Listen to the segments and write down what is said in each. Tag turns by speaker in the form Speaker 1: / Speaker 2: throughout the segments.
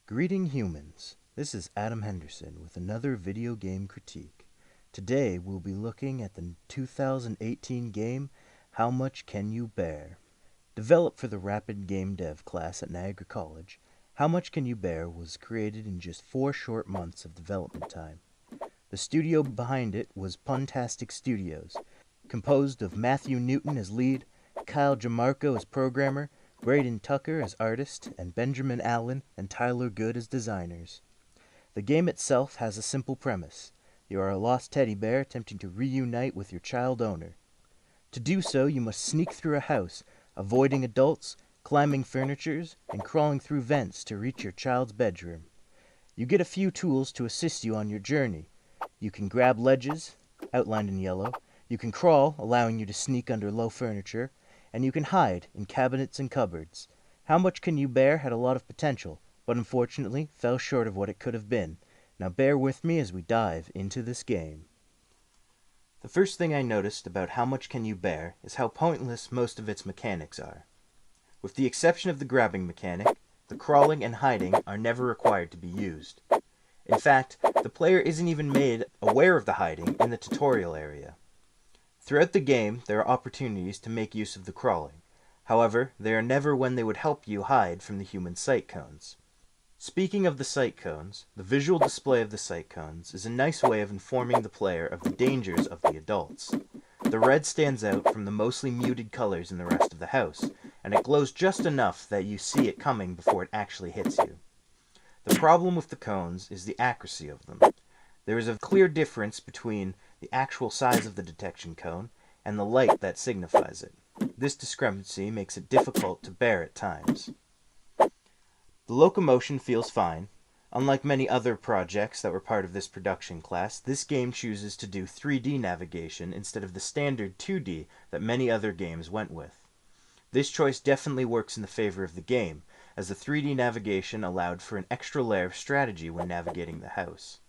Speaker 1: Greeting humans, this is Adam Henderson with another video game critique. Today we'll be looking at the 2018 game, How Much Can You Bear? Developed for the Rapid Game Dev class at Niagara College, How Much Can You Bear was created in just 4 short months of development time. The studio behind it was Puntastic Studios, composed of Matthew Newton as lead, Kyle Jamarco as programmer, Braden Tucker as artist, and Benjamin Allen and Tyler Good as designers. The game itself has a simple premise. You are a lost teddy bear attempting to reunite with your child owner. To do so, you must sneak through a house, avoiding adults, climbing furnitures, and crawling through vents to reach your child's bedroom. You get a few tools to assist you on your journey. You can grab ledges, outlined in yellow. You can crawl, allowing you to sneak under low furniture. And you can hide in cabinets and cupboards. How Much Can You Bear had a lot of potential, but unfortunately fell short of what it could have been. Now bear with me as we dive into this game. The first thing I noticed about How Much Can You Bear is how pointless most of its mechanics are. With the exception of the grabbing mechanic, the crawling and hiding are never required to be used. In fact, the player isn't even made aware of the hiding in the tutorial area. Throughout the game, there are opportunities to make use of the crawling. However, they are never when they would help you hide from the human sight cones. Speaking of the sight cones, the visual display of the sight cones is a nice way of informing the player of the dangers of the adults. The red stands out from the mostly muted colors in the rest of the house, and it glows just enough that you see it coming before it actually hits you. The problem with the cones is the accuracy of them. There is a clear difference between the actual size of the detection cone and the light that signifies it. This discrepancy makes it difficult to bear at times. The locomotion feels fine. Unlike many other projects that were part of this production class, this game chooses to do 3D navigation instead of the standard 2D that many other games went with. This choice definitely works in the favor of the game, as the 3D navigation allowed for an extra layer of strategy when navigating the house.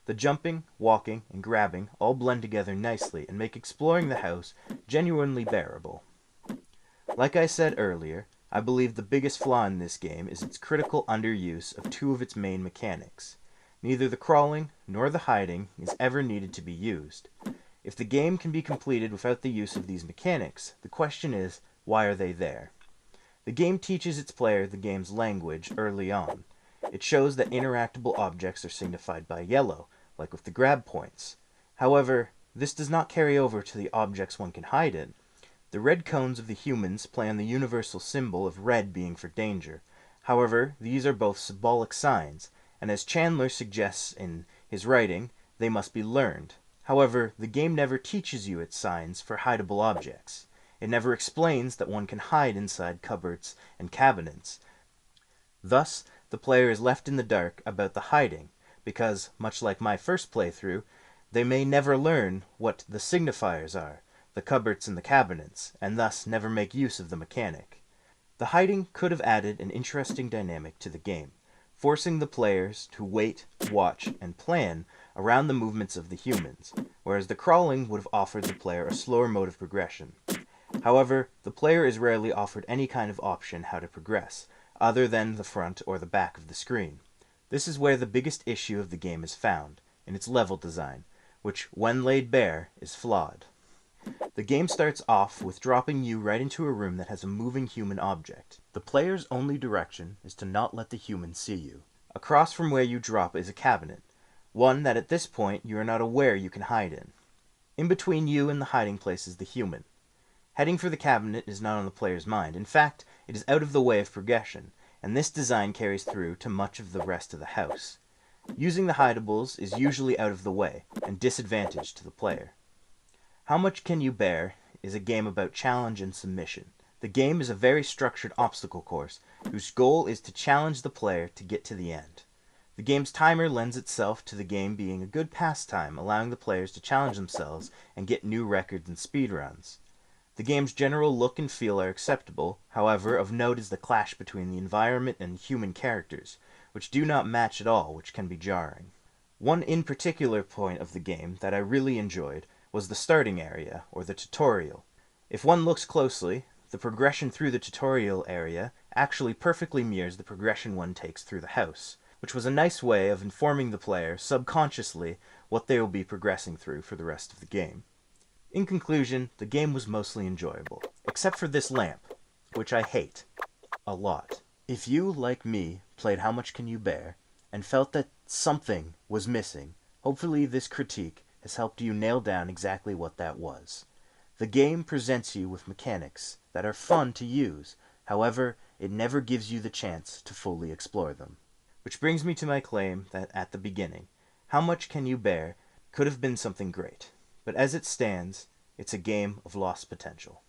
Speaker 1: The jumping, walking, and grabbing all blend together nicely and make exploring the house genuinely bearable. Like I said earlier, I believe the biggest flaw in this game is its critical underuse of 2 of its main mechanics. Neither the crawling nor the hiding is ever needed to be used. If the game can be completed without the use of these mechanics, the question is, why are they there? The game teaches its player the game's language early on. It shows that interactable objects are signified by yellow, like with the grab points. However, this does not carry over to the objects one can hide in. The red cones of the humans play on the universal symbol of red being for danger. However, these are both symbolic signs, and as Chandler suggests in his writing, they must be learned. However, the game never teaches you its signs for hideable objects. It never explains that one can hide inside cupboards and cabinets. Thus, the player is left in the dark about the hiding, because, much like my first playthrough, they may never learn what the signifiers are, the cupboards and the cabinets, and thus never make use of the mechanic. The hiding could have added an interesting dynamic to the game, forcing the players to wait, watch, and plan around the movements of the humans, whereas the crawling would have offered the player a slower mode of progression. However, the player is rarely offered any kind of option how to progress, other than the front or the back of the screen. This is where the biggest issue of the game is found, in its level design, which, when laid bare, is flawed. The game starts off with dropping you right into a room that has a moving human object. The player's only direction is to not let the human see you. Across from where you drop is a cabinet, one that at this point you are not aware you can hide in. In between you and the hiding place is the human. Heading for the cabinet is not on the player's mind. In fact, it is out of the way of progression, and this design carries through to much of the rest of the house. Using the hidables is usually out of the way, and disadvantage to the player. How Much Can You Bear is a game about challenge and submission. The game is a very structured obstacle course, whose goal is to challenge the player to get to the end. The game's timer lends itself to the game being a good pastime, allowing the players to challenge themselves and get new records and speedruns. The game's general look and feel are acceptable. However, of note is the clash between the environment and human characters, which do not match at all, which can be jarring. One in particular point of the game that I really enjoyed was the starting area, or the tutorial. If one looks closely, the progression through the tutorial area actually perfectly mirrors the progression one takes through the house, which was a nice way of informing the player subconsciously what they will be progressing through for the rest of the game. In conclusion, the game was mostly enjoyable, except for this lamp, which I hate a lot. If you, like me, played How Much Can You Bear, and felt that something was missing, hopefully this critique has helped you nail down exactly what that was. The game presents you with mechanics that are fun to use, however, it never gives you the chance to fully explore them. Which brings me to my claim that at the beginning, How Much Can You Bear could have been something great, but as it stands, it's a game of lost potential.